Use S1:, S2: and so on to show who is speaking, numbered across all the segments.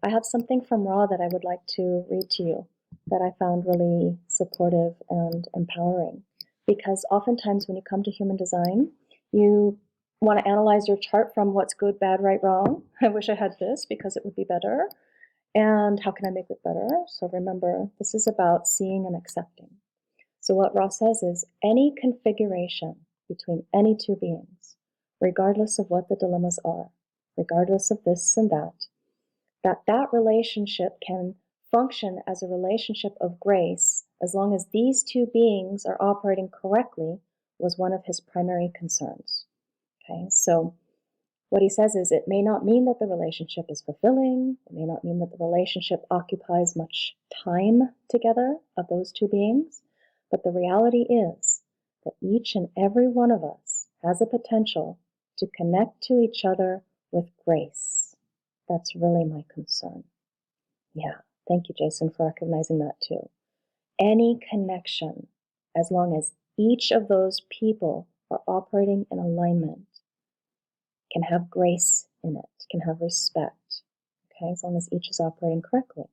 S1: I have something from Ra that I would like to read to you that I found really supportive and empowering. Because oftentimes when you come to human design, you want to analyze your chart from what's good, bad, right, wrong. I wish I had this because it would be better. And how can I make it better? So remember, this is about seeing and accepting. So what Ra says is any configuration between any two beings, regardless of what the dilemmas are, regardless of this and that relationship can function as a relationship of grace as long as these two beings are operating correctly was one of his primary concerns. Okay, so what he says is it may not mean that the relationship is fulfilling, it may not mean that the relationship occupies much time together of those two beings, but the reality is that each and every one of us has a potential to connect to each other with grace. That's really my concern. Yeah, thank you, Jason, for recognizing that too. Any connection, as long as each of those people are operating in alignment, can have grace in it, can have respect, okay, as long as each is operating correctly.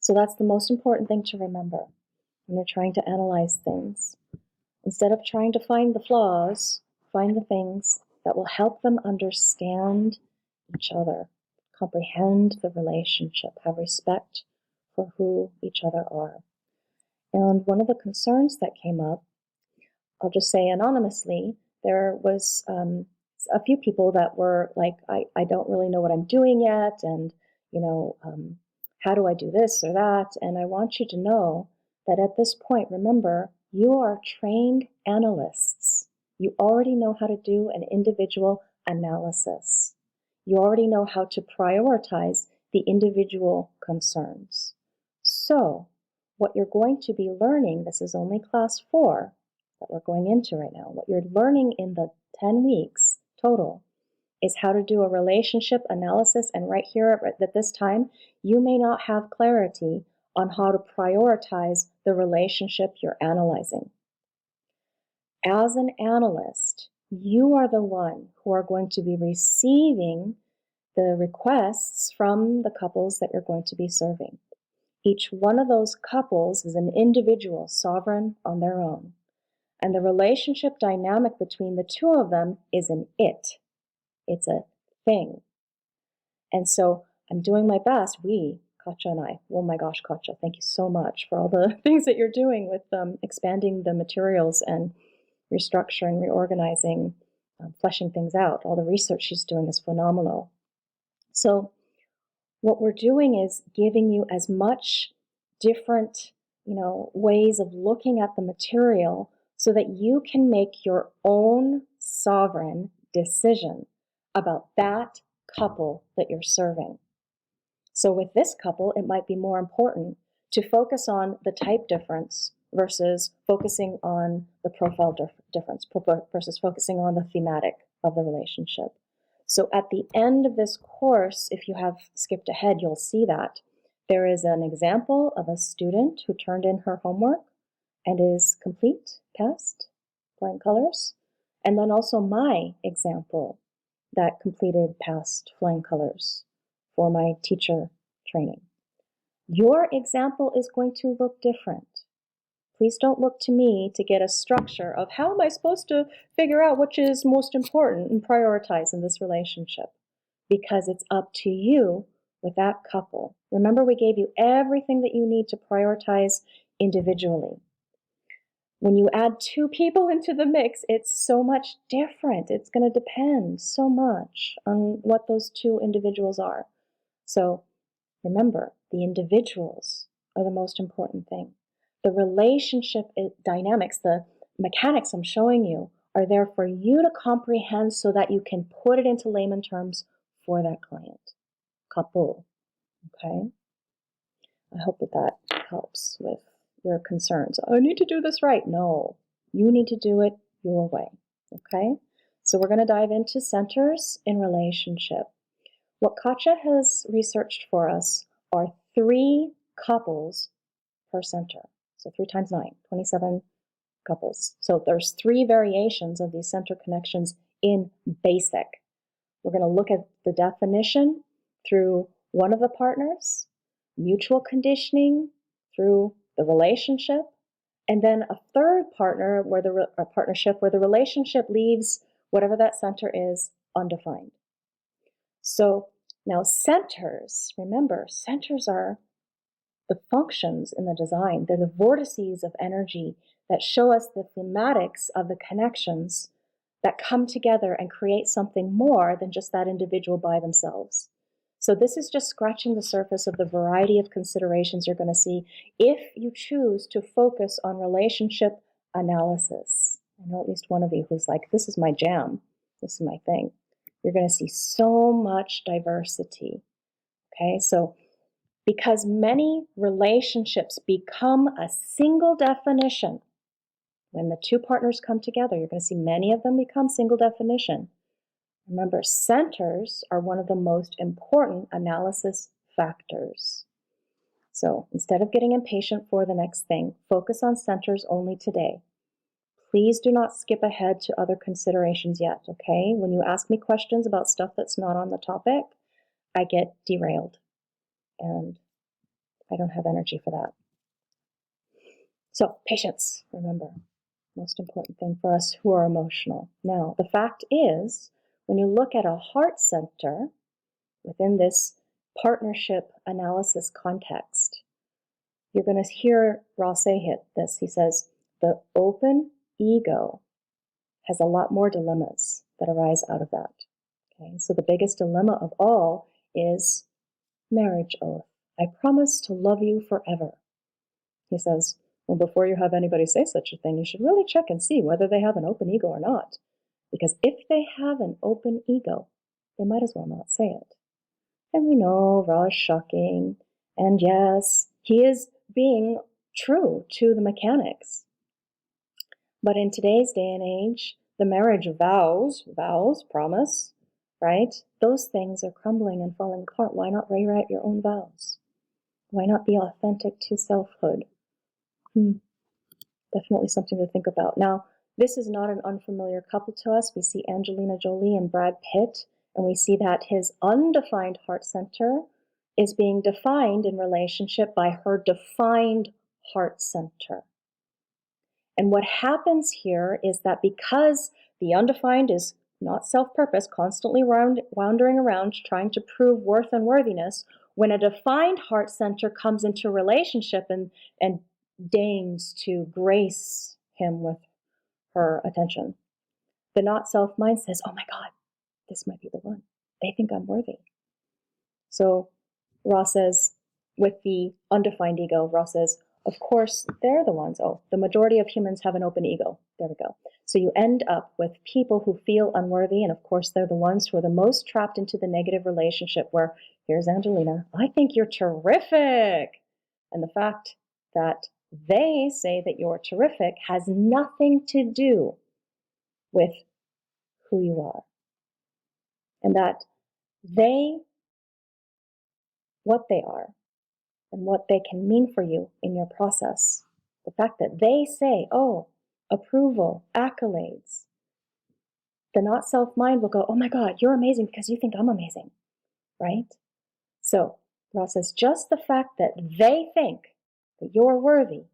S1: So that's the most important thing to remember when you're trying to analyze things. Instead of trying to find the flaws, find the things that will help them understand each other, comprehend the relationship, have respect for who each other are. And one of the concerns that came up, I'll just say anonymously, there was a few people that were like, I don't really know what I'm doing yet, and how do I do this or that? And I want you to know that at this point, remember, you are trained analysts. You already know how to do an individual analysis. You already know how to prioritize the individual concerns. So what you're going to be learning, this is only class 4 that we're going into right now, what you're learning in the 10 weeks total is how to do a relationship analysis. And right here at this time, you may not have clarity on how to prioritize the relationship you're analyzing. As an analyst, you are the one who are going to be receiving the requests from the couples that you're going to be serving. Each one of those couples is an individual, sovereign on their own. And the relationship dynamic between the two of them is an it. It's a thing. And so I'm doing my best. Katja and I, oh my gosh, Katja, thank you so much for all the things that you're doing with expanding the materials and restructuring, reorganizing, fleshing things out. All the research she's doing is phenomenal. So what we're doing is giving you as much different, ways of looking at the material so that you can make your own sovereign decision about that couple that you're serving. So with this couple, it might be more important to focus on the type difference versus focusing on the profile difference versus focusing on the thematic of the relationship. So at the end of this course, if you have skipped ahead, you'll see that there is an example of a student who turned in her homework and is complete, passed, flying colors. And then also my example that completed, passed, flying colors for my teacher training. Your example is going to look different. Please don't look to me to get a structure of how am I supposed to figure out which is most important and prioritize in this relationship, because it's up to you with that couple. Remember, we gave you everything that you need to prioritize individually. When you add 2 people into the mix, it's so much different. It's going to depend so much on what those 2 individuals are. So remember, the individuals are the most important thing. The relationship dynamics, the mechanics I'm showing you are there for you to comprehend so that you can put it into layman terms for that client, couple, okay? I hope that helps with your concerns. I need to do this right. No, you need to do it your way, okay? So we're going to dive into centers in relationship. What Katja has researched for us are 3 couples per center. So 3 times 9, 27 couples. So there's 3 variations of these center connections in basic. We're going to look at the definition through one of the partners, mutual conditioning through the relationship, and then a third partner where a partnership where the relationship leaves whatever that center is undefined. So now centers, remember, centers are the functions in the design. They're the vortices of energy that show us the thematics of the connections that come together and create something more than just that individual by themselves. So this is just scratching the surface of the variety of considerations you're going to see if you choose to focus on relationship analysis. I know at least one of you who's like, this is my jam, this is my thing. You're going to see so much diversity. Okay, so because many relationships become a single definition, when the two partners come together, you're going to see many of them become single definition. Remember, centers are one of the most important analysis factors. So instead of getting impatient for the next thing, focus on centers only today. Please do not skip ahead to other considerations yet, okay? When you ask me questions about stuff that's not on the topic, I get derailed, and I don't have energy for that. So patience, remember, most important thing for us who are emotional. Now, the fact is, when you look at a heart center within this partnership analysis context, you're going to hear Ross hit this. He says, the open ego has a lot more dilemmas that arise out of that. Okay, so the biggest dilemma of all is marriage oath. I promise to love you forever. He says, well, before you have anybody say such a thing, you should really check and see whether they have an open ego or not. Because if they have an open ego, they might as well not say it. And we know Ra is shocking, and yes, he is being true to the mechanics. But in today's day and age, the marriage vows, promise, right? Those things are crumbling and falling apart. Why not rewrite your own vows? Why not be authentic to selfhood? Definitely something to think about. Now, this is not an unfamiliar couple to us. We see Angelina Jolie and Brad Pitt, and we see that his undefined heart center is being defined in relationship by her defined heart center. And what happens here is that because the undefined is not self-purpose, constantly wandering around trying to prove worth and worthiness, when a defined heart center comes into relationship and deigns to grace him with her attention, the not self mind says, oh my God, this might be the one. They think I'm worthy. So Ross says, with the undefined ego, Ross says, of course, they're the ones. Oh, the majority of humans have an open ego. There we go. So you end up with people who feel unworthy, and of course, they're the ones who are the most trapped into the negative relationship where, here's Angelina, I think you're terrific. And the fact that they say that you're terrific has nothing to do with who you are. And that what they are, and what they can mean for you in your process. The fact that they say, oh, approval, accolades, the not self mind will go, oh my God, you're amazing because you think I'm amazing, right? So Ross says, just the fact that they think that you're worthy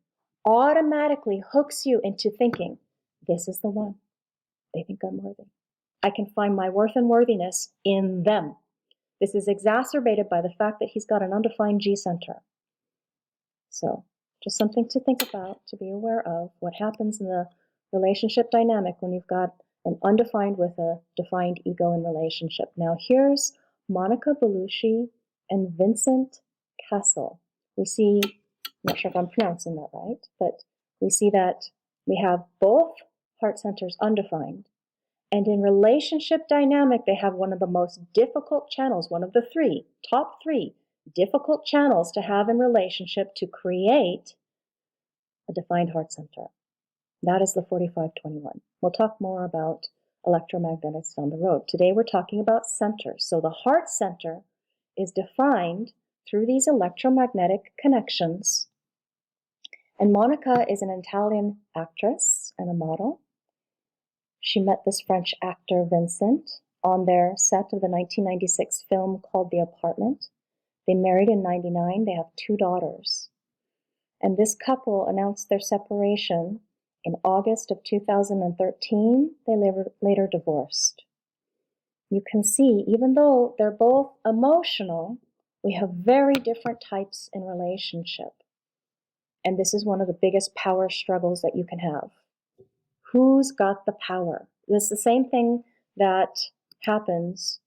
S1: automatically hooks you into thinking, this is the one. They think I'm worthy. I can find my worth and worthiness in them. This is exacerbated by the fact that he's got an undefined G center. So just something to think about, to be aware of, what happens in the relationship dynamic when you've got an undefined with a defined ego in relationship. Now here's Monica Bellucci and Vincent Castle. We see, I'm not sure if I'm pronouncing that right, but we see that we have both heart centers undefined. And in relationship dynamic, they have one of the most difficult channels, one of the top three difficult channels to have in relationship to create a defined heart center. That is the 4521. We'll talk more about electromagnetics down the road. Today we're talking about centers. So the heart center is defined through these electromagnetic connections. And Monica is an Italian actress and a model. She met this French actor, Vincent, on their set of the 1996 film called The Apartment. They married in 99. They have 2 daughters. And this couple announced their separation in August of 2013. They later divorced. You can see, even though they're both emotional, we have very different types in relationship. And this is one of the biggest power struggles that you can have. Who's got the power? It's the same thing that happens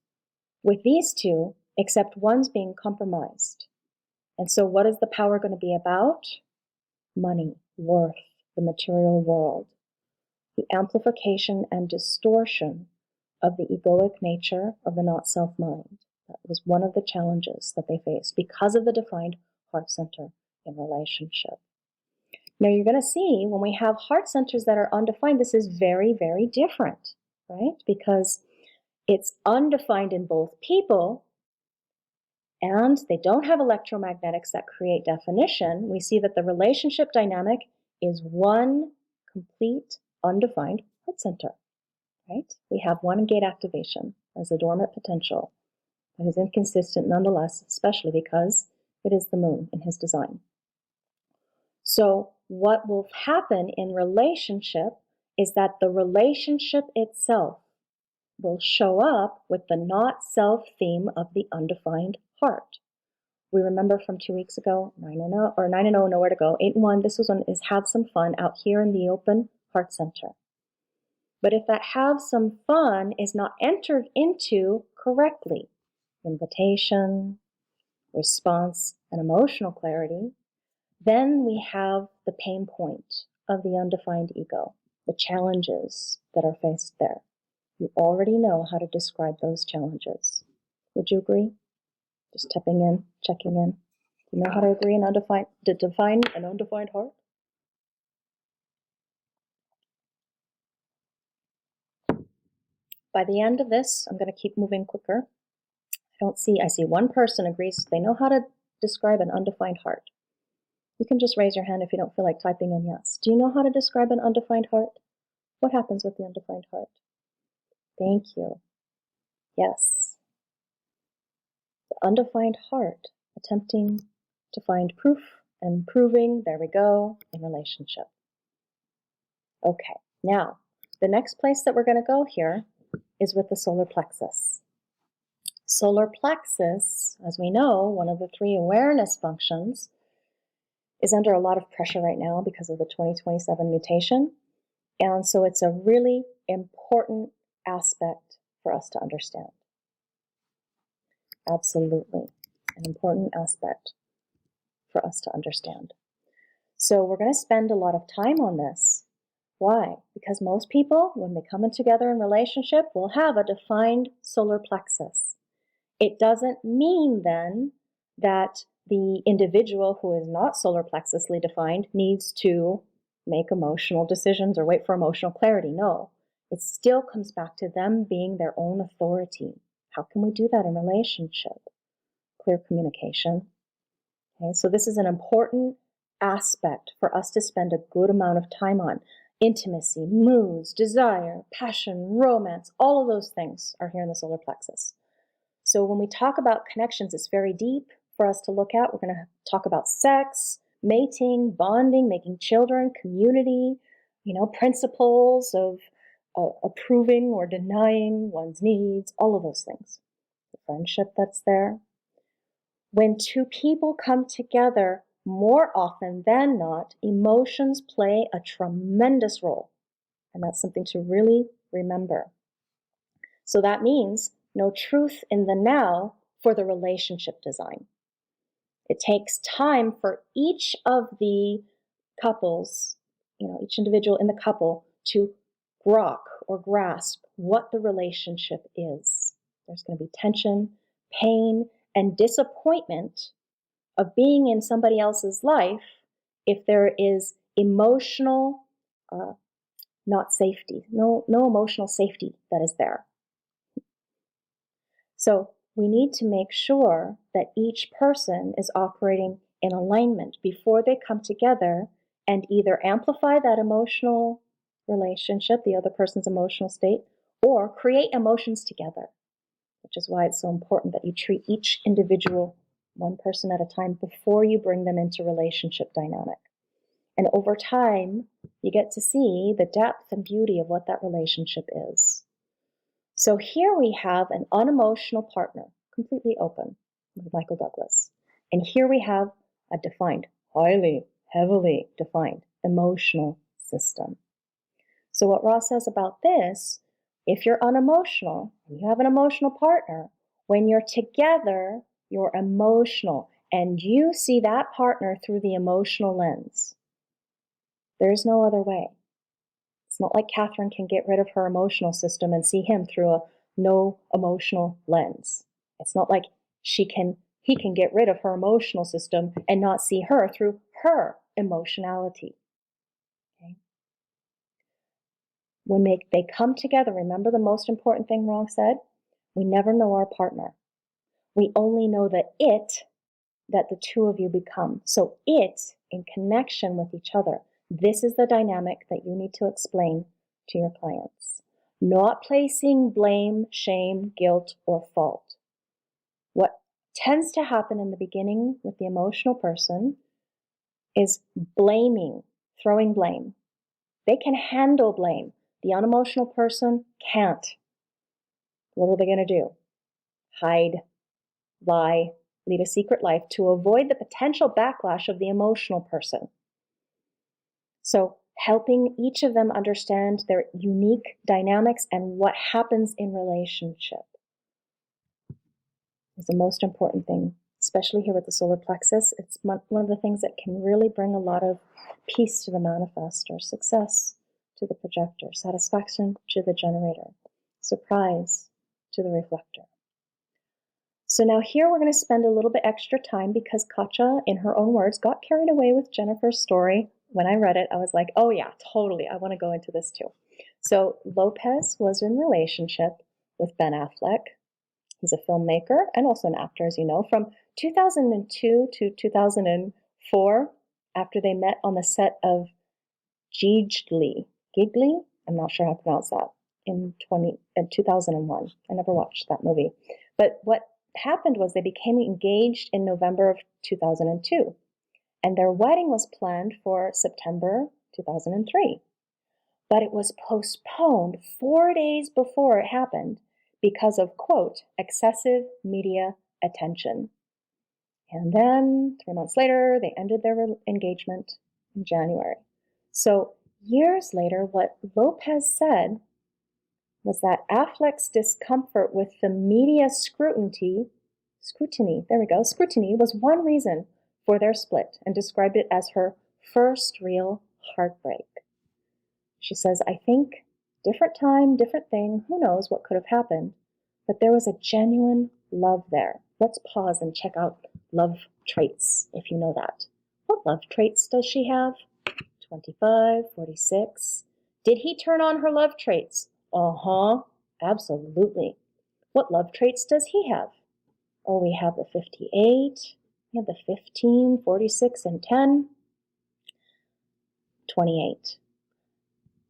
S1: with these two, except one's being compromised. And so what is the power going to be about? Money, worth, the material world. The amplification and distortion of the egoic nature of the not-self mind. That was one of the challenges that they faced because of the defined heart center in relationship. Now you're going to see when we have heart centers that are undefined, this is very, very different, right? Because it's undefined in both people, and they don't have electromagnetics that create definition. We see that the relationship dynamic is one complete undefined heart center, right? We have one gate activation as a dormant potential that is inconsistent nonetheless, especially because it is the moon in his design. So what will happen in relationship is that the relationship itself will show up with the not-self theme of the undefined heart. We remember from 2 weeks ago, 9 and 0, nowhere to go. 8 and 1, this was one is have some fun out here in the open heart center. But if that have some fun is not entered into correctly, invitation, response, and emotional clarity, then we have the pain point of the undefined ego, the challenges that are faced there. You already know how to describe those challenges. Would you agree? Just tapping in, checking in. Do you know how to agree and define an undefined heart? By the end of this, I'm going to keep moving quicker. I see one person agrees they know how to describe an undefined heart. You can just raise your hand if you don't feel like typing in yes. Do you know how to describe an undefined heart? What happens with the undefined heart? Thank you. Yes. The undefined heart, attempting to find proof and proving, there we go, in relationship. Okay, now, the next place that we're going to go here is with the solar plexus. Solar plexus, as we know, one of the 3 awareness functions, is under a lot of pressure right now because of the 2027 mutation. And so it's a really important aspect for us to understand. Absolutely, an important aspect for us to understand. So we're going to spend a lot of time on this. Why? Because most people, when they come in together in relationship, will have a defined solar plexus. It doesn't mean then that the individual who is not solar plexusly defined needs to make emotional decisions or wait for emotional clarity. No, it still comes back to them being their own authority. How can we do that in relationship? Clear communication. Okay, so this is an important aspect for us to spend a good amount of time on. Intimacy, moods, desire, passion, romance, all of those things are here in the solar plexus. So when we talk about connections, it's very deep for us to look at. We're going to talk about sex, mating, bonding, making children, community, principles of approving or denying one's needs, all of those things. The friendship that's there. When 2 people come together, more often than not, emotions play a tremendous role. And that's something to really remember. So that means no truth in the now for the relationship design. It takes time for each of the couples, each individual in the couple to grok or grasp what the relationship is. There's going to be tension, pain, and disappointment of being in somebody else's life if there is emotional not safety, no emotional safety that is there. So we need to make sure that each person is operating in alignment before they come together and either amplify that emotional relationship, the other person's emotional state, or create emotions together, which is why it's so important that you treat each individual one person at a time, before you bring them into relationship dynamic. And over time, you get to see the depth and beauty of what that relationship is. So here we have an unemotional partner, completely open, with Michael Douglas. And here we have a defined, highly, heavily defined emotional system. So what Ross says about this, if you're unemotional, and you have an emotional partner, when you're together, you're emotional, and you see that partner through the emotional lens. There's no other way. It's not like Catherine can get rid of her emotional system and see him through a no emotional lens. It's not like he can get rid of her emotional system and not see her through her emotionality. Okay? When they come together, remember the most important thing Ron said? We never know our partner. We only know that the two of you become. So it, in connection with each other, this is the dynamic that you need to explain to your clients. Not placing blame, shame, guilt, or fault. What tends to happen in the beginning with the emotional person is blaming, throwing blame. They can handle blame. The unemotional person can't. What are they going to do? Hide, lie, lead a secret life to avoid the potential backlash of the emotional person. So helping each of them understand their unique dynamics and what happens in relationship is the most important thing, especially here with the solar plexus. It's one of the things that can really bring a lot of peace to the manifestor, success to the projector, satisfaction to the generator, surprise to the reflector. So now here we're going to spend a little bit extra time because Katja, in her own words, got carried away with Jennifer's story. When I read it, I was like, oh yeah, totally. I want to go into this too. So Lopez was in relationship with Ben Affleck. He's a filmmaker and also an actor, as you know, from 2002 to 2004, after they met on the set of Gigli, I'm not sure how to pronounce that, in 2001. I never watched that movie. But what happened was they became engaged in November of 2002, and their wedding was planned for September 2003. But it was postponed 4 days before it happened because of, quote, excessive media attention. And then 3 months later, they ended their engagement in January. So years later, what Lopez said was that Affleck's discomfort with the media scrutiny was one reason for their split, and described it as her first real heartbreak. She says, I think different time, different thing, who knows what could have happened, but there was a genuine love there. Let's pause and check out love traits, if you know that. What love traits does she have? 25, 46. Did he turn on her love traits? Absolutely. What love traits does he have? Oh, we have the 58, we have the 15, 46, and 10. 28.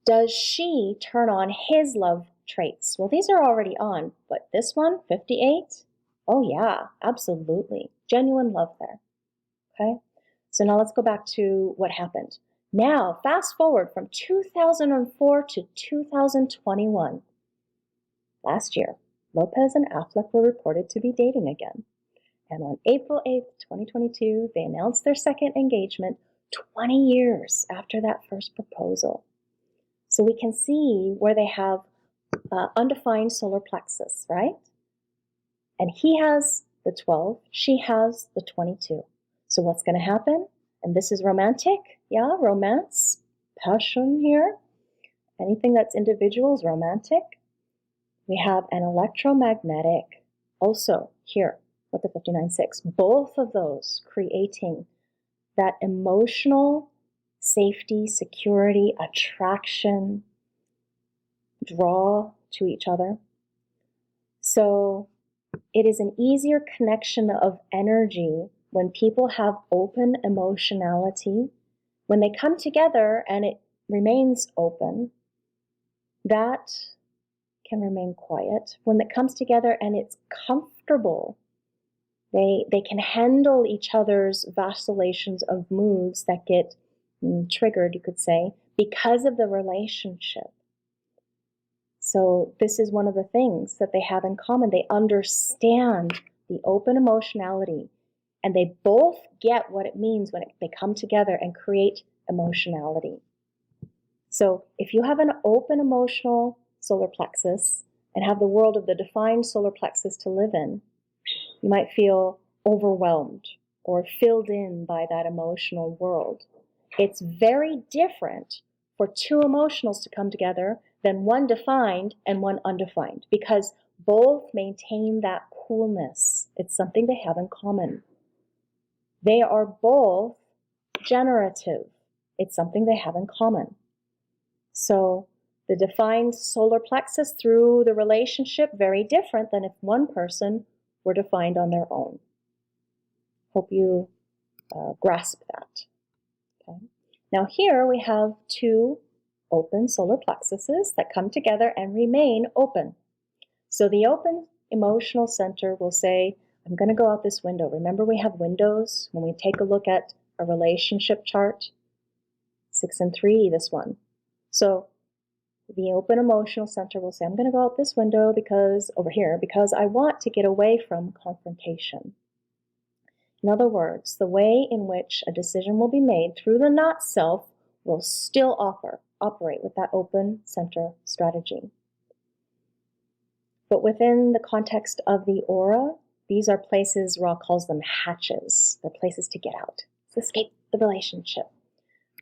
S1: Does she turn on his love traits? Well, these are already on, but this one, 58, oh yeah, absolutely. Genuine love there, okay? So now let's go back to what happened. Now, fast forward from 2004 to 2021. Last year, Lopez and Affleck were reported to be dating again. And on April 8th, 2022, they announced their second engagement 20 years after that first proposal. So we can see where they have undefined solar plexus, right? And he has the 12, she has the 22. So what's going to happen? And this is romantic, yeah, romance, passion here. Anything that's individual is romantic. We have an electromagnetic also here with the 59.6. Both of those creating that emotional safety, security, attraction, draw to each other. So it is an easier connection of energy when people have open emotionality. When they come together and it remains open, that can remain quiet. When it comes together and it's comfortable, They can handle each other's vacillations of moods that get triggered, you could say, because of the relationship. So this is one of the things that they have in common. They understand the open emotionality, and they both get what it means when they come together and create emotionality. So if you have an open emotional solar plexus and have the world of the defined solar plexus to live in, you might feel overwhelmed or filled in by that emotional world. It's very different for two emotionals to come together than one defined and one undefined, because both maintain that coolness. It's something they have in common. They are both generative. It's something they have in common. So the defined solar plexus through the relationship, very different than if one person were defined on their own. Hope you grasp that. Okay. Now here we have two open solar plexuses that come together and remain open. So the open emotional center will say, I'm going to go out this window. Remember, we have windows when we take a look at a relationship chart. 6 and 3, this one. So the open emotional center will say, I'm going to go out this window because I want to get away from confrontation. In other words, the way in which a decision will be made through the not self will still operate with that open center strategy. But within the context of the aura, these are places, Ra calls them hatches. They're places to get out, to escape the relationship.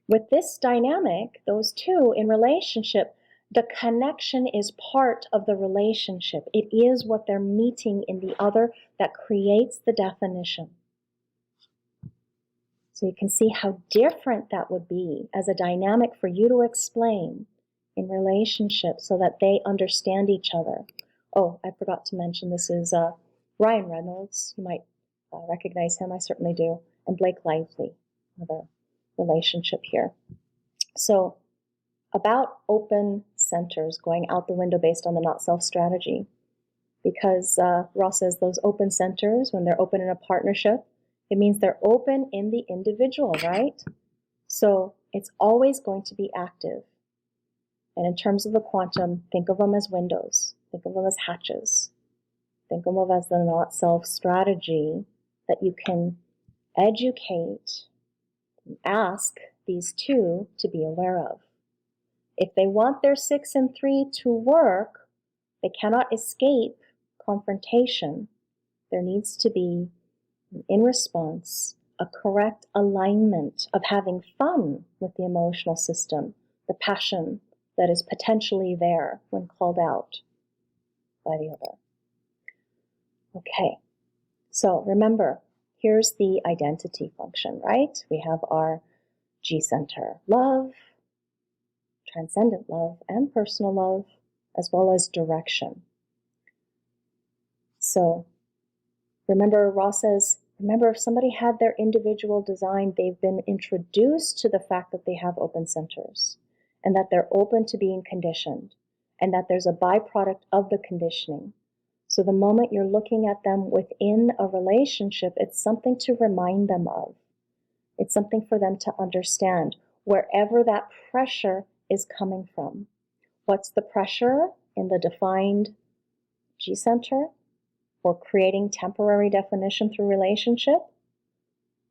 S1: With this dynamic, those two in relationship, the connection is part of the relationship. It is what they're meeting in the other that creates the definition. So you can see how different that would be as a dynamic for you to explain in relationship so that they understand each other. Oh, I forgot to mention, this is Ryan Reynolds. You might recognize him. I certainly do. And Blake Lively, another relationship here. So about open centers going out the window based on the not-self strategy. Because Ross says those open centers, when they're open in a partnership, it means they're open in the individual, right? So it's always going to be active. And in terms of the quantum, think of them as windows. Think of them as hatches. Think of them as the not-self strategy that you can educate and ask these two to be aware of. If they want their 6 and 3 to work, they cannot escape confrontation. There needs to be, in response, a correct alignment of having fun with the emotional system, the passion that is potentially there when called out by the other. Okay, so remember, here's the identity function, right? We have our G center, love, transcendent love, and personal love, as well as direction. So remember, Ross says, remember, if somebody had their individual design, they've been introduced to the fact that they have open centers and that they're open to being conditioned and that there's a byproduct of the conditioning. So the moment you're looking at them within a relationship, it's something to remind them of. It's something for them to understand wherever that pressure is coming from. What's the pressure in the defined G center for creating temporary definition through relationship?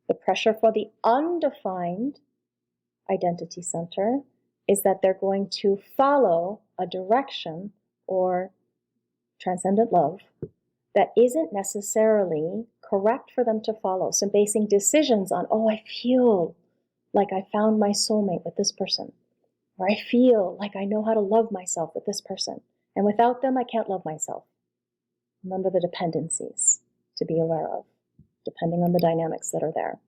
S1: The pressure for the undefined identity center is that they're going to follow a direction or transcendent love that isn't necessarily correct for them to follow. So basing decisions on, oh, I feel like I found my soulmate with this person, or I feel like I know how to love myself with this person, and without them I can't love myself. Remember the dependencies to be aware of, depending on the dynamics that are there.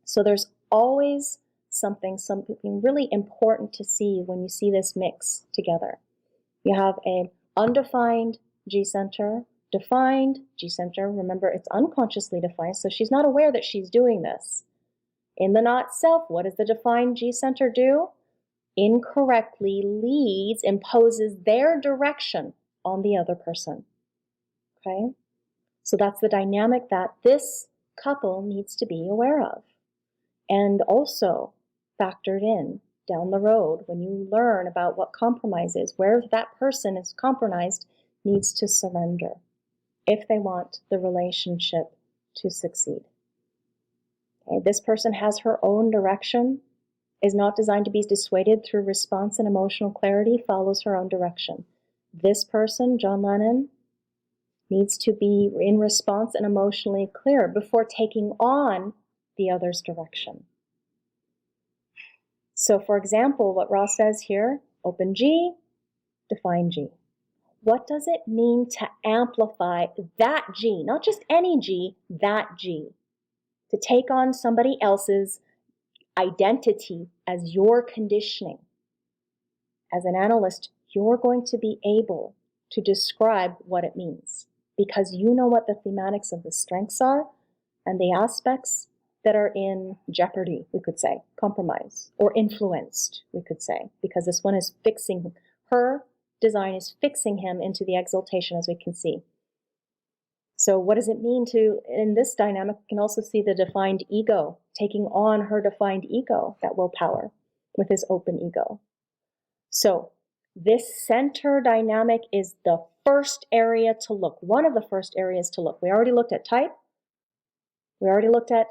S1: So there's always something really important to see when you see this mix together. You have an undefined G center, defined G center. Remember, it's unconsciously defined, so she's not aware that she's doing this. In the not self, what does the defined G center do? Incorrectly imposes their direction on the other person. Okay? So that's the dynamic that this couple needs to be aware of. And also factored in down the road when you learn about what compromise is, where that person is compromised needs to surrender if they want the relationship to succeed. Okay, this person has her own direction, is not designed to be dissuaded through response and emotional clarity, follows her own direction. This person, John Lennon, needs to be in response and emotionally clear before taking on the other's direction. So for example, what Ross says here, open G, define G. What does it mean to amplify that G, not just any G, that G, to take on somebody else's identity as your conditioning? As an analyst, you're going to be able to describe what it means because you know what the thematics of the strengths are and the aspects that are in jeopardy, we could say, compromise, or influenced, we could say, because this one is fixing, her design is fixing him into the exaltation, as we can see. So what does it mean to, in this dynamic, we can also see the defined ego, taking on her defined ego, that willpower, with his open ego. So this center dynamic is the first area to look, one of the first areas to look. We already looked at type. We already looked at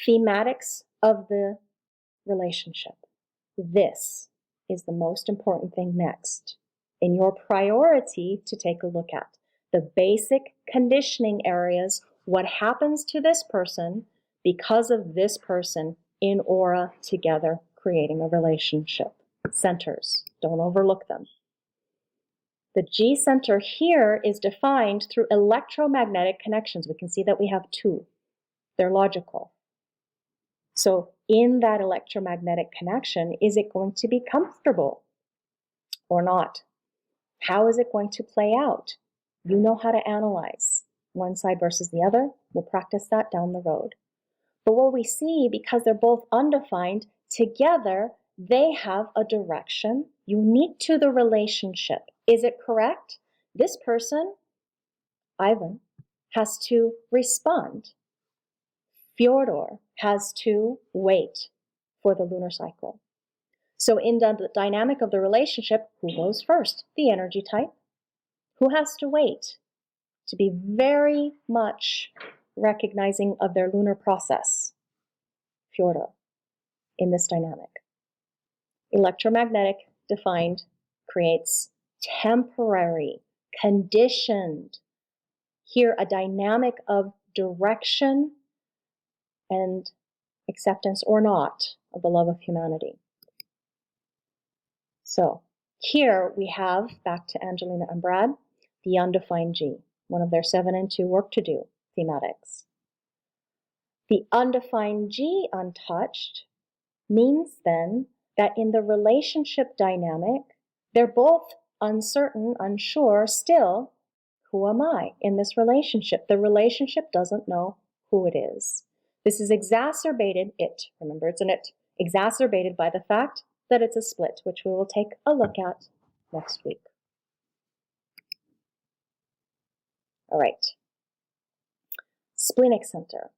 S1: thematics of the relationship. This is the most important thing next in your priority to take a look at. The basic conditioning areas, what happens to this person because of this person in aura together, creating a relationship. Centers, don't overlook them. The G center here is defined through electromagnetic connections. We can see that we have two. They're logical. So in that electromagnetic connection, is it going to be comfortable or not? How is it going to play out? You know how to analyze one side versus the other. We'll practice that down the road. But what we see, because they're both undefined, together they have a direction unique to the relationship. Is it correct? This person, Ivan, has to respond. Fyodor has to wait for the lunar cycle. So in the dynamic of the relationship, who goes first? The energy type. Who has to wait? To be very much recognizing of their lunar process. Fyodor, in this dynamic. Electromagnetic defined creates temporary, conditioned. Here, a dynamic of direction and acceptance or not of the love of humanity. So here we have, back to Angelina and Brad, the undefined G, one of their 7 and 2 work to do thematics. The undefined G untouched means then that in the relationship dynamic, they're both uncertain, unsure, still, who am I in this relationship? The relationship doesn't know who it is. This is exacerbated, remember it's an it, exacerbated by the fact that it's a split, which we will take a look at next week. All right. Splenic center.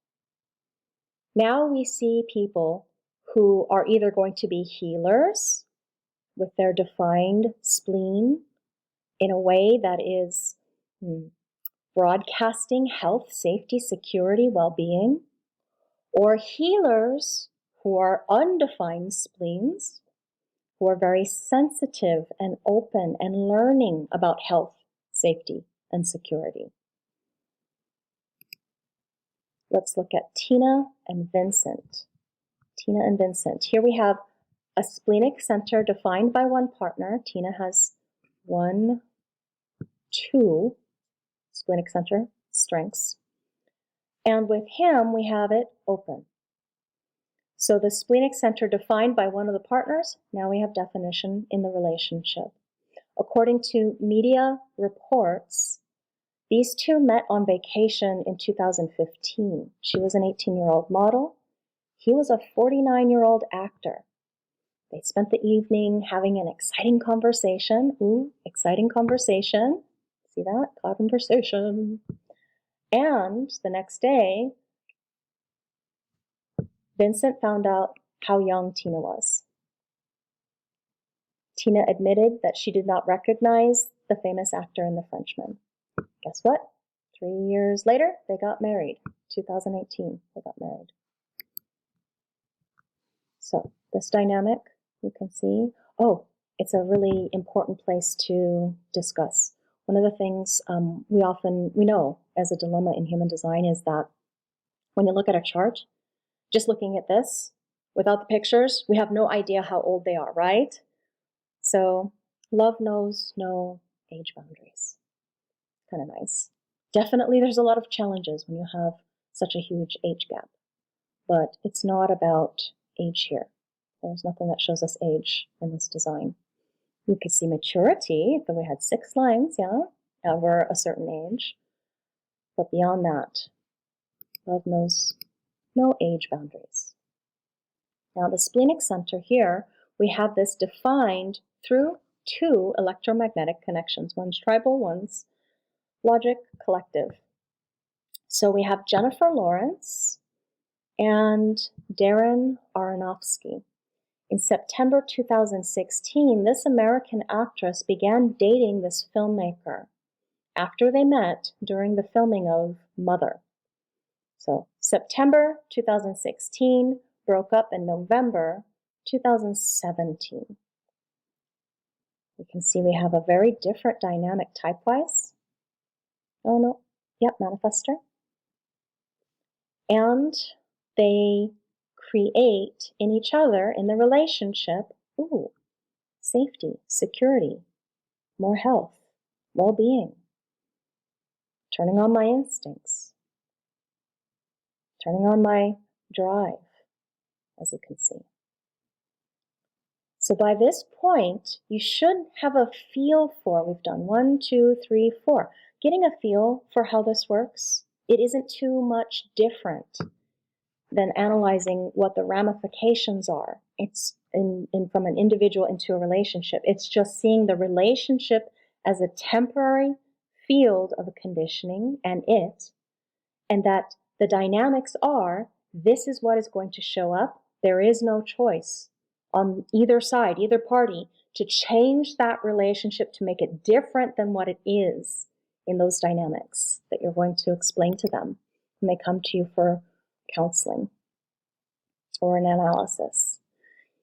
S1: Now we see people who are either going to be healers with their defined spleen in a way that is broadcasting health, safety, security, well-being, or healers who are undefined spleens, who are very sensitive and open and learning about health, safety, and security. Let's look at Tina and Vincent. Tina and Vincent. Here we have a splenic center defined by one partner. Tina has 1, 2 splenic center strengths. And with him, we have it open. So the splenic center defined by one of the partners, now we have definition in the relationship. According to media reports, these two met on vacation in 2015. She was an 18-year-old model. He was a 49-year-old actor. They spent the evening having an exciting conversation. Ooh, exciting conversation. See that? Conversation. And the next day, Vincent found out how young Tina was. Tina admitted that she did not recognize the famous actor in The Frenchman. Guess what? 3 years later, they got married. 2018, they got married. So this dynamic, you can see, it's a really important place to discuss. One of the things we know as a dilemma in human design is that when you look at a chart, just looking at this, without the pictures, we have no idea how old they are, right? So love knows no age boundaries. Kind of nice. Definitely there's a lot of challenges when you have such a huge age gap, but it's not about age here. There's nothing that shows us age in this design. You could see maturity, if we had 6 lines, over a certain age. But beyond that, love knows no age boundaries. Now the splenic center here, we have this defined through 2 electromagnetic connections. One's tribal, one's logic collective. So we have Jennifer Lawrence and Darren Aronofsky. In September 2016, this American actress began dating this filmmaker after they met during the filming of Mother. So September 2016, broke up in November 2017. We can see we have a very different dynamic type-wise. Oh no, yep, manifestor. And they create in each other, in the relationship, safety, security, more health, well-being, turning on my instincts, turning on my drive, as you can see. So by this point, you should have a feel for, we've done 1, 2, 3, 4, getting a feel for how this works. It isn't too much different than analyzing what the ramifications are. It's from an individual into a relationship. It's just seeing the relationship as a temporary field of conditioning and that the dynamics are, this is what is going to show up. There is no choice on either side, either party, to change that relationship to make it different than what it is in those dynamics that you're going to explain to them when they come to you for counseling or an analysis.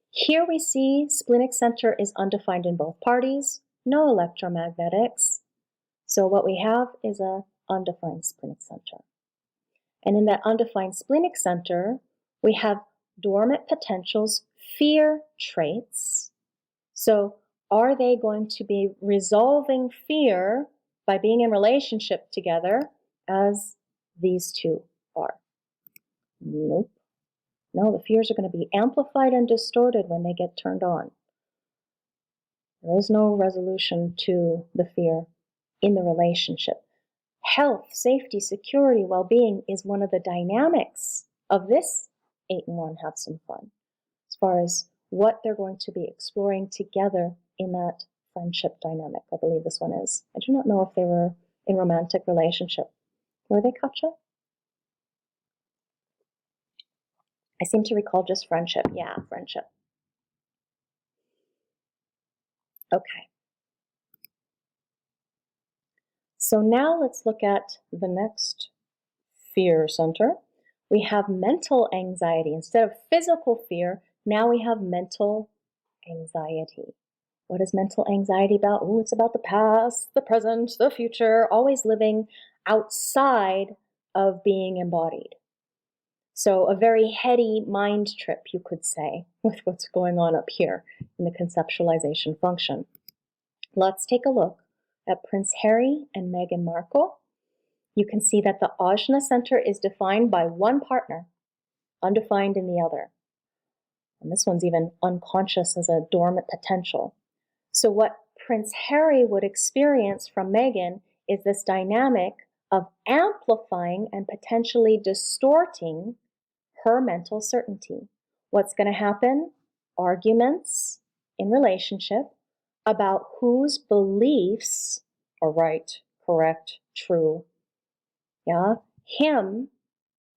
S1: Here we see splenic center is undefined in both parties, no electromagnetics. So what we have is an undefined splenic center. And in that undefined splenic center, we have dormant potentials, fear traits. So are they going to be resolving fear by being in relationship together as these two are? Nope. No, the fears are going to be amplified and distorted when they get turned on. There is no resolution to the fear in the relationship. Health, safety, security, well-being is one of the dynamics of this 8 and 1 have some fun, as far as what they're going to be exploring together in that friendship dynamic. I believe this one is. I do not know if they were in romantic relationship. Were they, Katja? I seem to recall just friendship. Yeah, friendship. Okay. So now let's look at the next fear center. We have mental anxiety. Instead of physical fear, now we have mental anxiety. What is mental anxiety about? It's about the past, the present, the future, always living outside of being embodied. So a very heady mind trip, you could say, with what's going on up here in the conceptualization function. Let's take a look at Prince Harry and Meghan Markle. You can see that the Ajna center is defined by one partner, undefined in the other. And this one's even unconscious as a dormant potential. So what Prince Harry would experience from Meghan is this dynamic of amplifying and potentially distorting her mental certainty. What's going to happen? Arguments in relationship about whose beliefs are right, correct, true, Yeah, him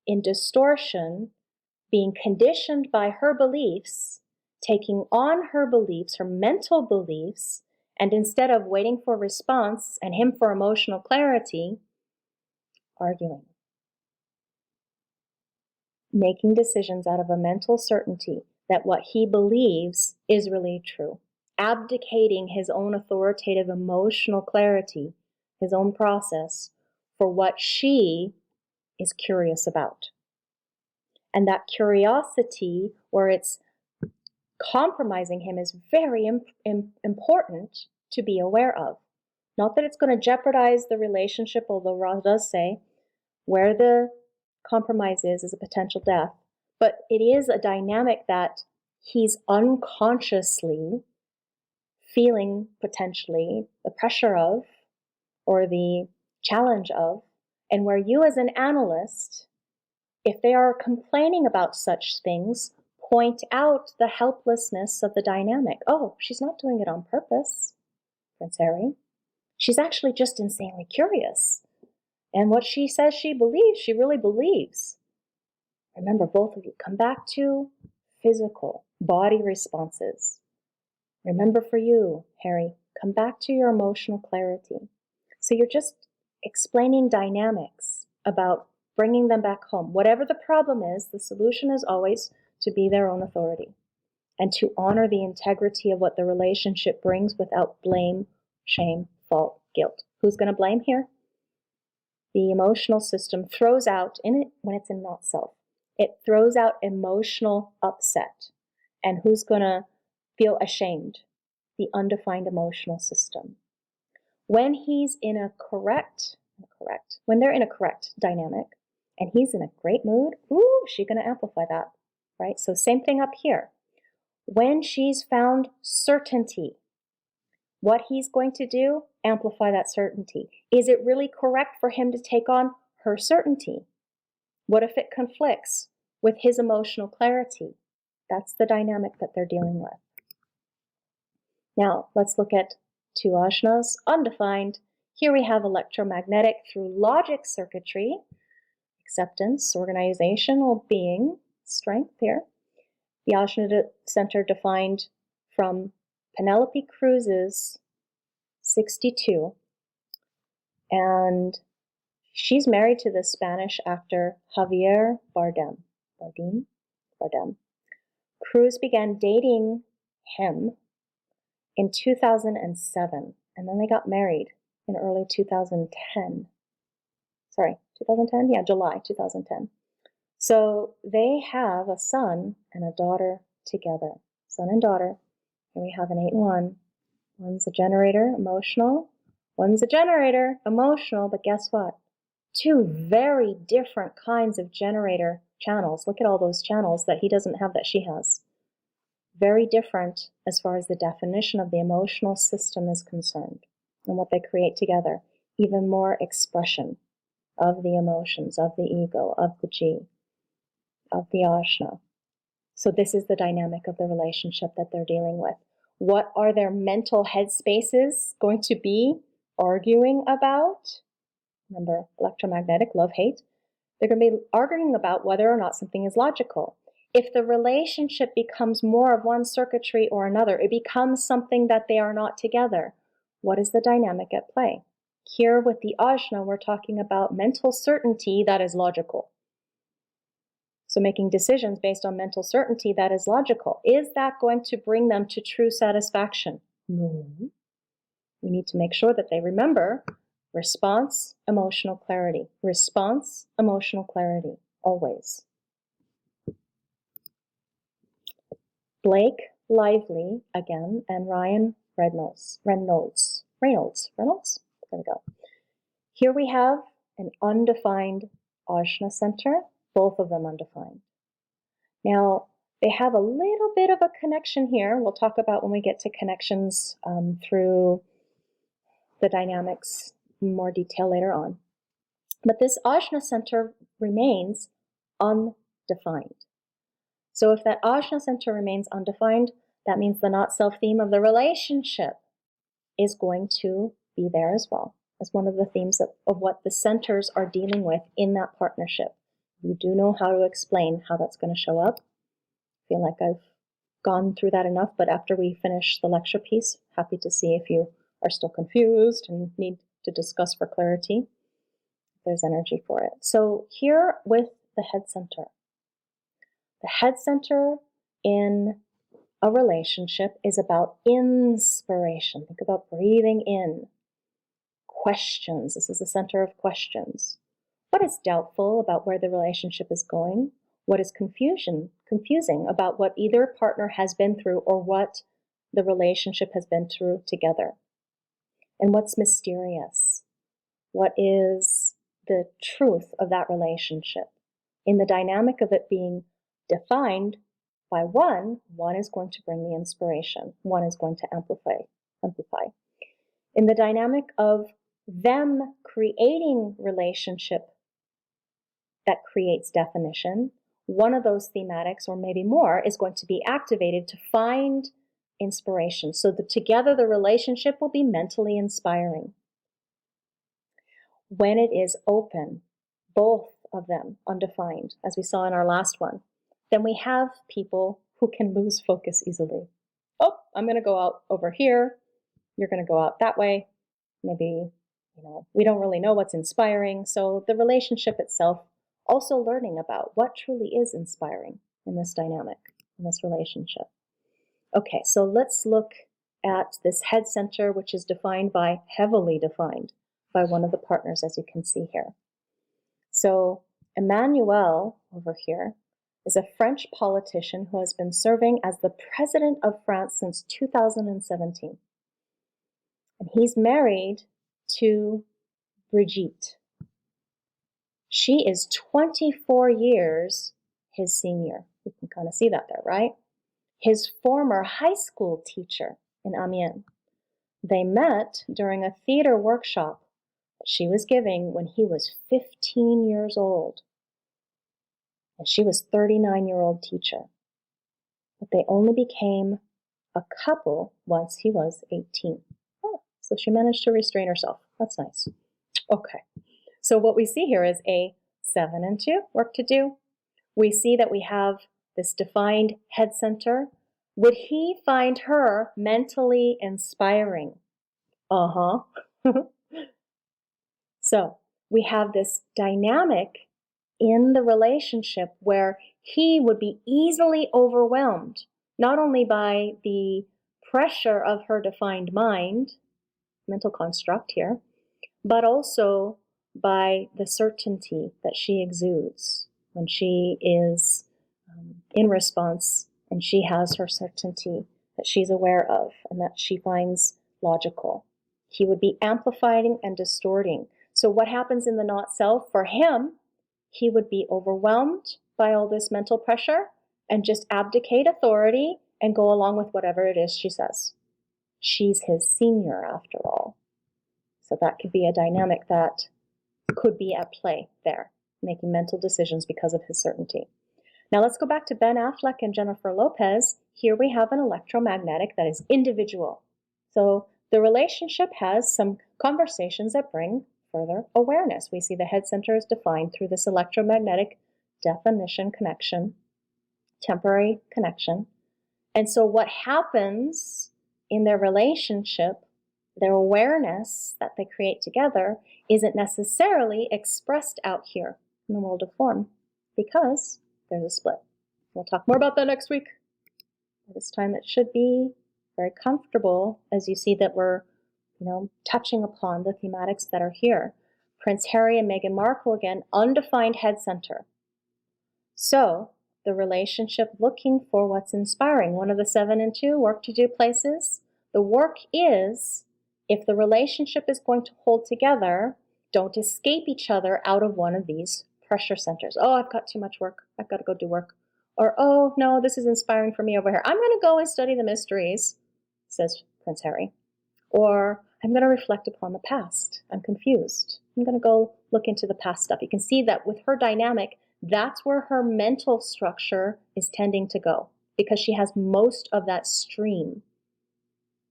S1: in distortion, being conditioned by her beliefs, taking on her beliefs, her mental beliefs, and instead of waiting for response and him for emotional clarity, arguing. Making decisions out of a mental certainty that what he believes is really true. Abdicating his own authoritative emotional clarity, his own process, for what she is curious about. And that curiosity, where it's compromising him, is very important to be aware of. Not that it's going to jeopardize the relationship, although Ra does say where the compromise is a potential death. But it is a dynamic that he's unconsciously feeling potentially the pressure of, or the challenge of, and where you as an analyst, if they are complaining about such things, point out the helplessness of the dynamic. Oh, she's not doing it on purpose, Prince Harry. She's actually just insanely curious. And what she says she believes, she really believes. Remember, both of you, come back to physical, body responses. Remember for you, Harry, come back to your emotional clarity. So you're just explaining dynamics about bringing them back home. Whatever the problem is, the solution is always to be their own authority and to honor the integrity of what the relationship brings without blame, shame, fault, guilt. Who's going to blame here? The emotional system throws out, in it when it's in not self, it throws out emotional upset. And who's going to feel ashamed? The undefined emotional system. When he's in a when they're in a correct dynamic and he's in a great mood, she's going to amplify that, right? So same thing up here. When she's found certainty, what he's going to do, amplify that certainty. Is it really correct for him to take on her certainty? What if it conflicts with his emotional clarity? That's the dynamic that they're dealing with. Now, let's look at two ajnas, undefined. Here we have electromagnetic through logic circuitry, acceptance, organizational being, strength here. The ajna center defined from Penelope Cruz's 62. And she's married to the Spanish actor Javier Bardem. Cruz began dating him in 2007, and then they got married in early 2010. Sorry, 2010? Yeah, July 2010. So they have a son and a daughter together. Son and daughter. Here we have an 8 and 1. One's a generator, emotional. One's a generator, emotional, but guess what? Two very different kinds of generator channels. Look at all those channels that he doesn't have that she has. Very different as far as the definition of the emotional system is concerned and what they create together. Even more expression of the emotions, of the ego, of the G, of the ajna. So this is the dynamic of the relationship that they're dealing with. What are their mental headspaces going to be arguing about? Remember, electromagnetic, love, hate. They're going to be arguing about whether or not something is logical. If the relationship becomes more of one circuitry or another, it becomes something that they are not together. What is the dynamic at play? Here with the ajna, we're talking about mental certainty that is logical. So making decisions based on mental certainty that is logical. Is that going to bring them to true satisfaction? No. We need to make sure that they remember response, emotional clarity. Response, emotional clarity, always. Blake Lively, again, and Ryan Reynolds. There we go. Here we have an undefined ajna center, both of them undefined. Now, they have a little bit of a connection here. We'll talk about when we get to connections through the dynamics in more detail later on. But this ajna center remains undefined. So if that ajna center remains undefined, that means the not self theme of the relationship is going to be there as well as one of the themes of what the centers are dealing with in that partnership. You do know how to explain how that's going to show up. I feel like I've gone through that enough, but after we finish the lecture piece, happy to see if you are still confused and need to discuss for clarity. There's energy for it. So here with the head center. The head center in a relationship is about inspiration. Think about breathing in. Questions. This is the center of questions. What is doubtful about where the relationship is going? What is confusing about what either partner has been through or what the relationship has been through together? And what's mysterious? What is the truth of that relationship? In the dynamic of it being defined by one is going to bring the inspiration. One is going to amplify. In the dynamic of them creating relationship that creates definition, one of those thematics, or maybe more, is going to be activated to find inspiration. So that together the relationship will be mentally inspiring. When it is open, both of them undefined, as we saw in our last one, then we have people who can lose focus easily. Oh, I'm going to go out over here. You're going to go out that way. Maybe, we don't really know what's inspiring. So the relationship itself, also learning about what truly is inspiring in this dynamic, in this relationship. Okay, so let's look at this head center, which is heavily defined by one of the partners, as you can see here. So Emmanuel over here is a French politician who has been serving as the president of France since 2017. And he's married to Brigitte. She is 24 years his senior. You can kind of see that there, right? His former high school teacher in Amiens. They met during a theater workshop that she was giving when he was 15 years old. And she was 39-year-old teacher. But they only became a couple once he was 18. Oh, so she managed to restrain herself. That's nice. Okay. So what we see here is a 7 and 2 work to do. We see that we have this defined head center. Would he find her mentally inspiring? Uh-huh. So we have this dynamic in the relationship where he would be easily overwhelmed, not only by the pressure of her defined mind, mental construct here, but also by the certainty that she exudes when she is in response and she has her certainty that she's aware of and that she finds logical. He would be amplifying and distorting. So what happens in the not self for him, he would be overwhelmed by all this mental pressure and just abdicate authority and go along with whatever it is she says. She's his senior after all. So that could be a dynamic that could be at play there, making mental decisions because of his certainty. Now let's go back to Ben Affleck and Jennifer Lopez. Here we have an electromagnetic that is individual. So the relationship has some conversations that bring further awareness. We see the head center is defined through this electromagnetic definition connection, temporary connection. And so what happens in their relationship, their awareness that they create together, isn't necessarily expressed out here in the world of form because there's a split. We'll talk more about that next week. At this time, it should be very comfortable as you see that we're, touching upon the thematics that are here. Prince Harry and Meghan Markle, again, undefined head center. So the relationship looking for what's inspiring. One of the 7 and 2 work to do places. The work is, if the relationship is going to hold together, don't escape each other out of one of these pressure centers. Oh, I've got too much work. I've got to go do work. Or, oh, no, this is inspiring for me over here. I'm going to go and study the mysteries, says Prince Harry. Or, I'm going to reflect upon the past. I'm confused. I'm going to go look into the past stuff. You can see that with her dynamic, that's where her mental structure is tending to go because she has most of that stream,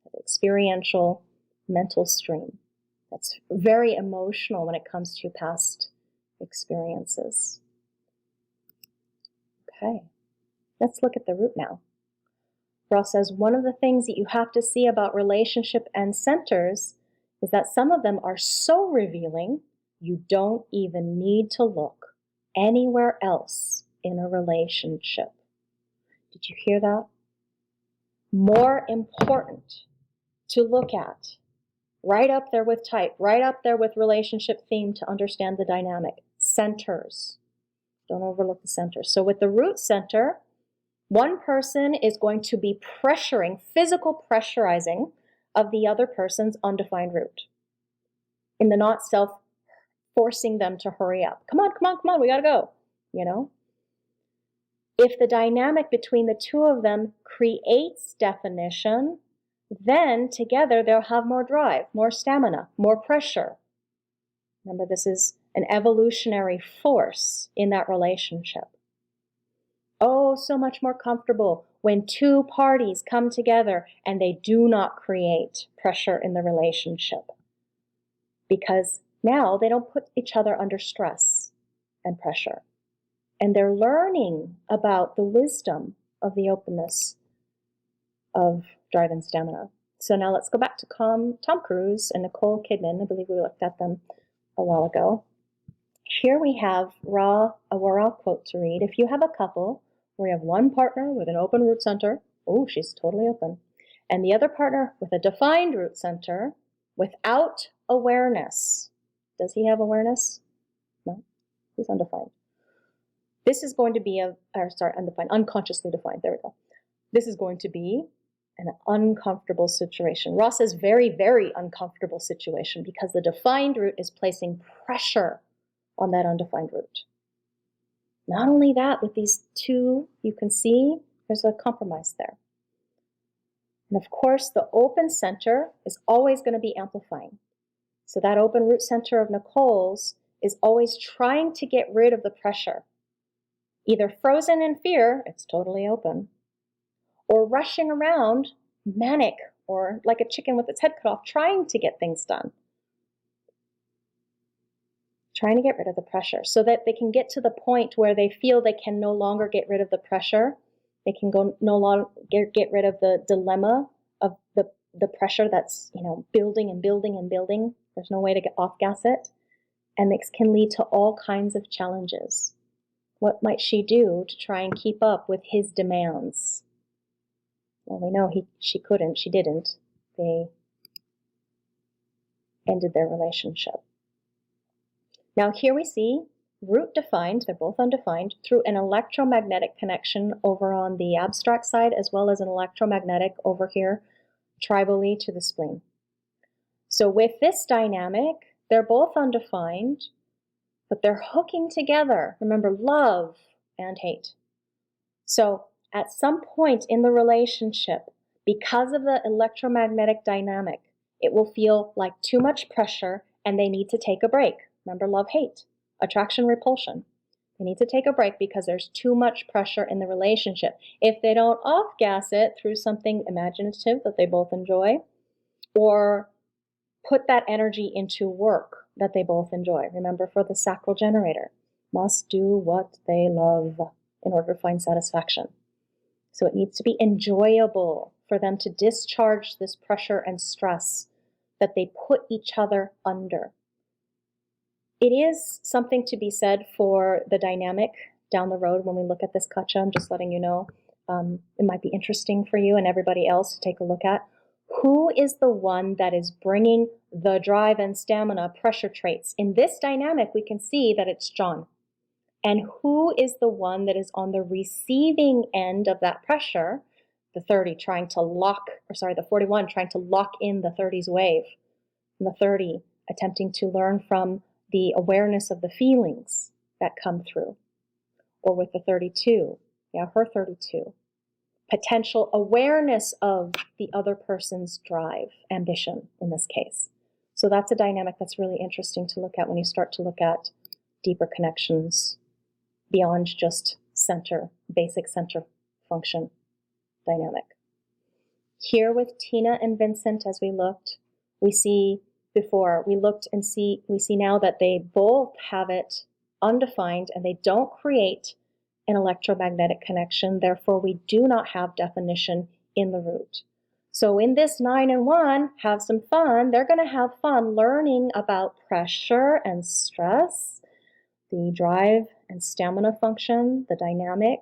S1: that experiential mental stream That's very emotional when it comes to past experiences. Okay, let's look at the root now. Ross says, one of the things that you have to see about relationship and centers is that some of them are so revealing, you don't even need to look anywhere else in a relationship. Did you hear that? More important to look at, right up there with type, right up there with relationship theme to understand the dynamic. Centers. Don't overlook the centers. So with the root center, one person is going to be pressuring, physical pressurizing of the other person's undefined root. In the not self, forcing them to hurry up. Come on, come on, come on, we gotta go, you know? If the dynamic between the two of them creates definition, then together they'll have more drive, more stamina, more pressure. Remember, this is an evolutionary force in that relationship. Oh, so much more comfortable when two parties come together and they do not create pressure in the relationship. Because now they don't put each other under stress and pressure. And they're learning about the wisdom of the openness of drive and stamina. So now let's go back to Tom Cruise and Nicole Kidman. I believe we looked at them a while ago. Here we have a raw quote to read. If you have a couple where you have one partner with an open root center, oh, she's totally open, and the other partner with a defined root center without awareness. Does he have awareness? No, he's undefined. This is going to be undefined, unconsciously defined. There we go. This is going to be an uncomfortable situation. Ross says very, very uncomfortable situation because the defined root is placing pressure on that undefined root. Not only that, with these two, you can see there's a compromise there. And of course, the open center is always going to be amplifying. So that open root center of Nicole's is always trying to get rid of the pressure. Either frozen in fear, it's totally open, or rushing around, manic, or like a chicken with its head cut off, trying to get things done. Trying to get rid of the pressure so that they can get to the point where they feel they can no longer get rid of the pressure. They can no longer get rid of the dilemma of the pressure that's, building and building and building. There's no way to get off gas it. And this can lead to all kinds of challenges. What might she do to try and keep up with his demands? Well, we know she couldn't, she didn't. They ended their relationship. Now here we see root defined, they're both undefined, through an electromagnetic connection over on the abstract side, as well as an electromagnetic over here, tribally to the spleen. So with this dynamic, they're both undefined, but they're hooking together. Remember, love and hate. So at some point in the relationship, because of the electromagnetic dynamic, it will feel like too much pressure and they need to take a break. Remember, love, hate, attraction, repulsion. They need to take a break because there's too much pressure in the relationship. If they don't off-gas it through something imaginative that they both enjoy, or put that energy into work that they both enjoy. Remember, for the sacral generator, must do what they love in order to find satisfaction. So it needs to be enjoyable for them to discharge this pressure and stress that they put each other under. It is something to be said for the dynamic down the road when we look at this kacha. I'm just letting you know. It might be interesting for you and everybody else to take a look at. Who is the one that is bringing the drive and stamina pressure traits? In this dynamic, we can see that it's John. And who is the one that is on the receiving end of that pressure? The 40 trying to lock in the 30's wave. And the 30 attempting to learn from the awareness of the feelings that come through. Or with the 32, her 32. Potential awareness of the other person's drive, ambition in this case. So that's a dynamic that's really interesting to look at when you start to look at deeper connections beyond just basic center function dynamic. Here with Tina and Vincent, as we looked, we see before. We looked and we see now that they both have it undefined and they don't create an electromagnetic connection. Therefore, we do not have definition in the root. So in this 9 and 1, have some fun. They're going to have fun learning about pressure and stress, the drive and stamina function, the dynamic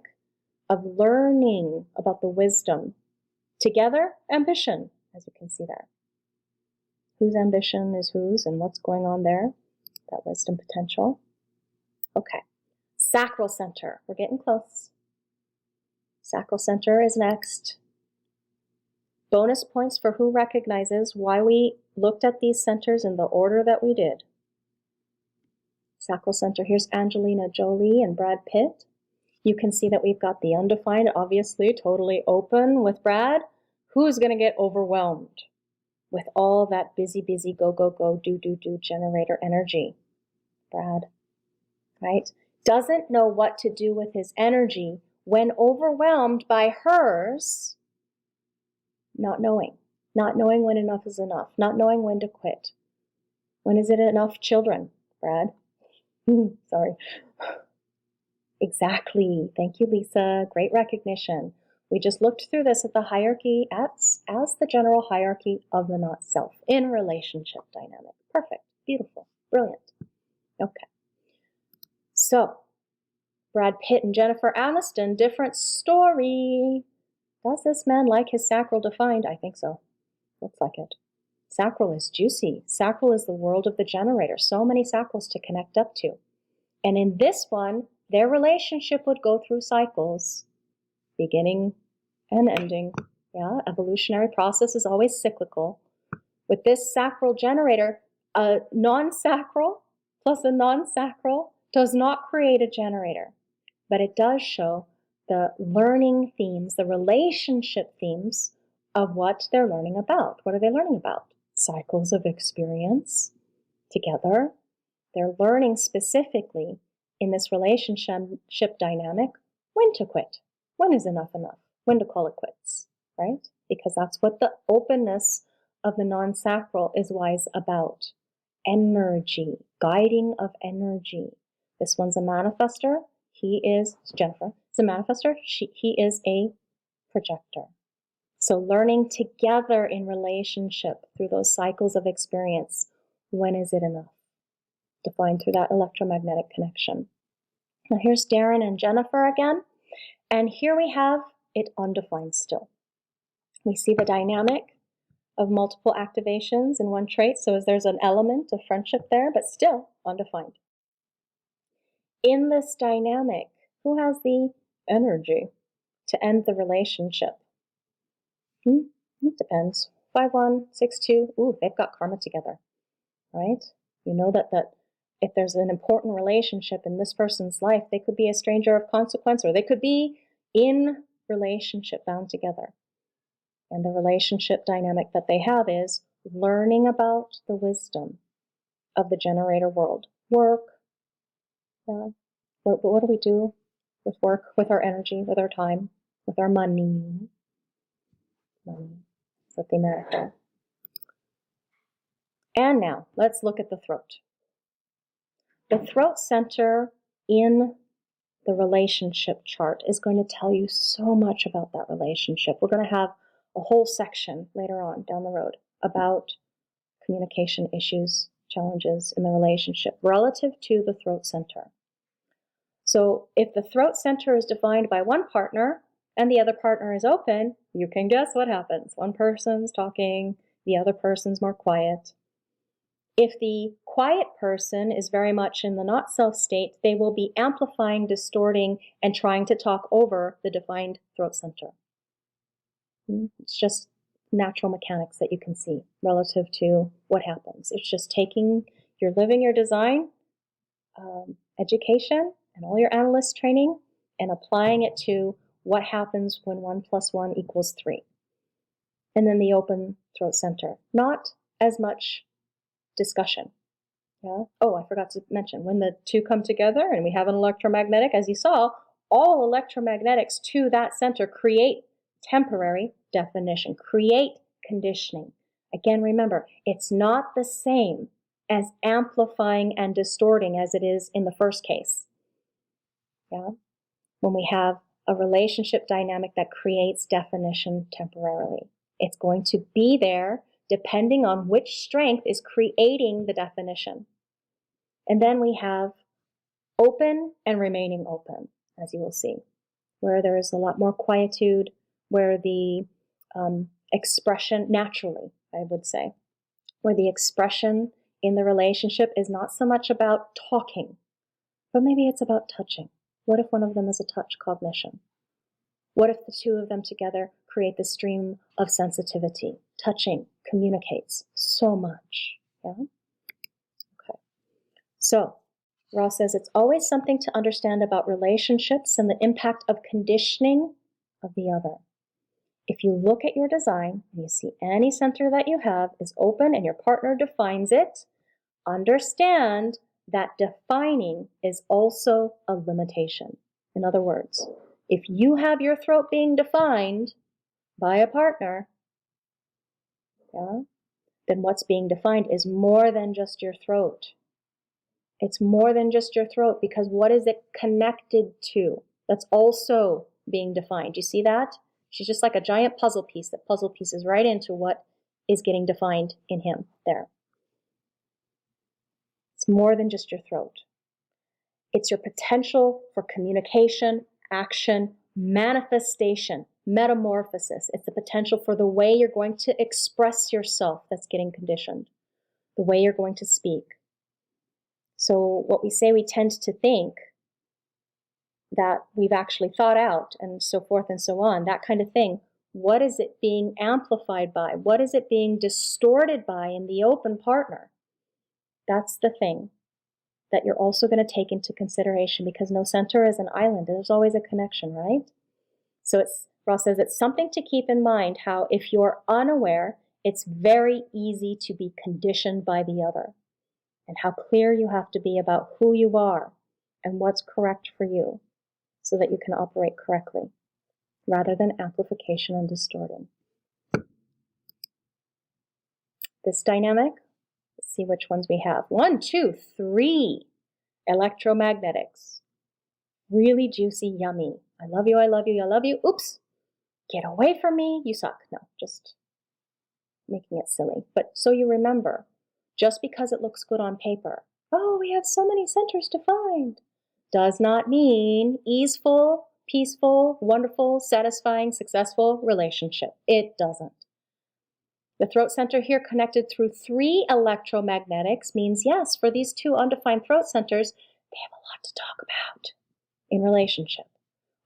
S1: of learning about the wisdom. Together, ambition, as you can see there. Whose ambition is whose and what's going on there? That wisdom potential. Okay. Sacral center. We're getting close. Sacral center is next. Bonus points for who recognizes why we looked at these centers in the order that we did. Sacral center. Here's Angelina Jolie and Brad Pitt. You can see that we've got the undefined, obviously, totally open with Brad. Who's going to get overwhelmed with all that busy, go, do generator energy? Brad, right? Doesn't know what to do with his energy when overwhelmed by hers, not knowing when enough is enough, not knowing when to quit. When is it enough, children, Brad? Sorry. Exactly. Thank you, Lisa. Great recognition. We just looked through this at the hierarchy as the general hierarchy of the not self in relationship dynamic. Perfect. Beautiful. Brilliant. Okay. So, Brad Pitt and Jennifer Aniston, different story. Does this man like his sacral defined? I think so. Looks like it. Sacral is juicy. Sacral is the world of the generator. So many sacrals to connect up to. And in this one, their relationship would go through cycles, beginning and ending. Yeah, evolutionary process is always cyclical. With this sacral generator, a non-sacral plus a non-sacral does not create a generator, but it does show the learning themes, the relationship themes of what they're learning about. What are they learning about? Cycles of experience together. They're learning specifically in this relationship dynamic when to quit. When is enough enough? When to call it quits, right? Because that's what the openness of the non-sacral is wise about. Energy, guiding of energy. This one's a manifester. Jennifer, is a manifester. He is a projector. So learning together in relationship through those cycles of experience. When is it enough? Defined through that electromagnetic connection. Now here's Darren and Jennifer again. And here we have it undefined still. We see the dynamic of multiple activations in one trait. So there's an element of friendship there, but still undefined. In this dynamic, who has the energy to end the relationship? It depends. 5-1, 6-2. Ooh, they've got karma together, right? You know that if there's an important relationship in this person's life, they could be a stranger of consequence, or they could be in relationship bound together. And the relationship dynamic that they have is learning about the wisdom of the generator world. Work. Yeah. What do we do with work, with our energy, with our time, with our money? Money. That's the America. And now, let's look at the throat. The throat center in the relationship chart is going to tell you so much about that relationship. We're going to have a whole section later on down the road about communication issues, challenges in the relationship relative to the throat center. So if the throat center is defined by one partner and the other partner is open, you can guess what happens. One person's talking, the other person's more quiet. If the quiet person is very much in the not-self state, they will be amplifying, distorting, and trying to talk over the defined throat center. It's just natural mechanics that you can see relative to what happens. It's just you're living your design, education, and all your analyst training, and applying it to what happens when 1 + 1 = 3. And then the open throat center. Not as much discussion. Yeah. Oh, I forgot to mention, when the two come together and we have an electromagnetic, as you saw, all electromagnetics to that center create temporary definition, create conditioning, Again, remember, it's not the same as amplifying and distorting as it is in the first case. Yeah? When we have a relationship dynamic that creates definition temporarily. It's going to be there depending on which strength is creating the definition. And then we have open and remaining open, as you will see, where there is a lot more quietude, where the expression, naturally, I would say, where the expression in the relationship is not so much about talking, but maybe it's about touching. What if one of them is a touch cognition? What if the two of them together create the stream of sensitivity? Touching communicates so much. Yeah? Okay. So, Ross says it's always something to understand about relationships and the impact of conditioning of the other. If you look at your design and you see any center that you have is open and your partner defines it, understand that defining is also a limitation. In other words, if you have your throat being defined by a partner, yeah, then what's being defined is more than just your throat. It's more than just your throat, because what is it connected to? That's also being defined. You see that? She's just like a giant puzzle piece that puzzle pieces right into what is getting defined in him there. It's more than just your throat. It's your potential for communication, action, manifestation, metamorphosis. It's the potential for the way you're going to express yourself that's getting conditioned, the way you're going to speak. So what we say, we tend to think that we've actually thought out, and so forth and so on, that kind of thing. What is it being amplified by? What is it being distorted by in the open partner? That's the thing that you're also going to take into consideration, because no center is an island. There's always a connection, right? So Ross says it's something to keep in mind how if you're unaware, it's very easy to be conditioned by the other, and how clear you have to be about who you are and what's correct for you so that you can operate correctly rather than amplification and distorting. This dynamic, let's see which ones we have. 1, 2, 3. Electromagnetics. Really juicy, yummy. I love you, I love you, I love you. Oops. Get away from me. You suck. No, just making it silly. But so you remember, just because it looks good on paper, oh, we have so many centers defined, does not mean easeful, peaceful, wonderful, satisfying, successful relationship. It doesn't. The throat center here connected through 3 electromagnetics means, yes, for these 2 undefined throat centers, they have a lot to talk about in relationship.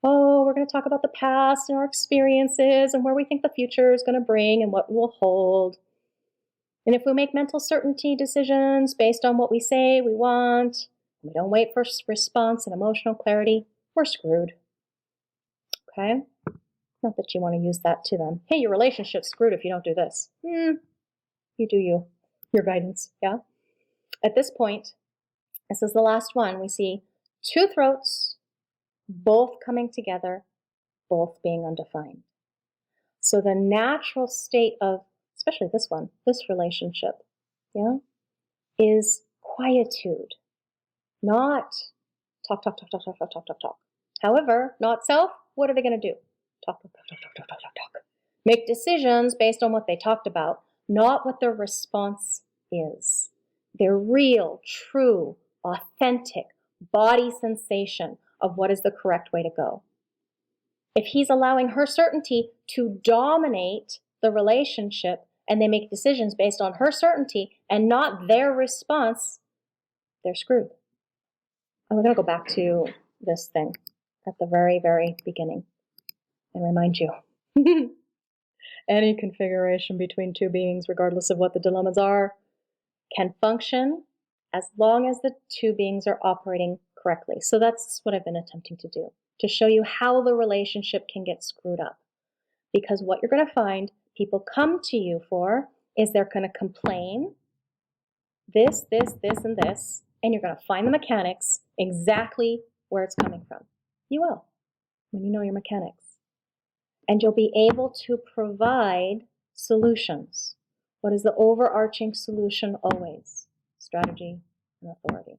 S1: Oh, we're going to talk about the past and our experiences and where we think the future is going to bring and what will hold. And if we make mental certainty decisions based on what we say we want, we don't wait for response and emotional clarity, we're screwed. Okay? Not that you want to use that to them. Hey, your relationship's screwed if you don't do this. You do you. Your guidance, yeah? At this point, this is the last one. We see 2 throats, both coming together, both being undefined. So the natural state of, especially this one, this relationship, yeah, is quietude, not talk, talk, talk, talk, talk, talk, talk, talk, talk. However, not self, what are they going to do? Talk, talk, talk, talk, talk, talk, talk, talk, talk. Make decisions based on what they talked about, not what their response is. Their real, true, authentic body sensation of what is the correct way to go. If he's allowing her certainty to dominate the relationship and they make decisions based on her certainty and not their response, they're screwed. I'm going to go back to this thing at the very, very beginning and remind you. Any configuration between 2 beings, regardless of what the dilemmas are, can function as long as the 2 beings are operating correctly. So that's what I've been attempting to do, to show you how the relationship can get screwed up. Because what you're going to find people come to you for is they're going to complain this, this, this, and this, and you're going to find the mechanics exactly where it's coming from. You will, when you know your mechanics. And you'll be able to provide solutions. What is the overarching solution always? Strategy and authority.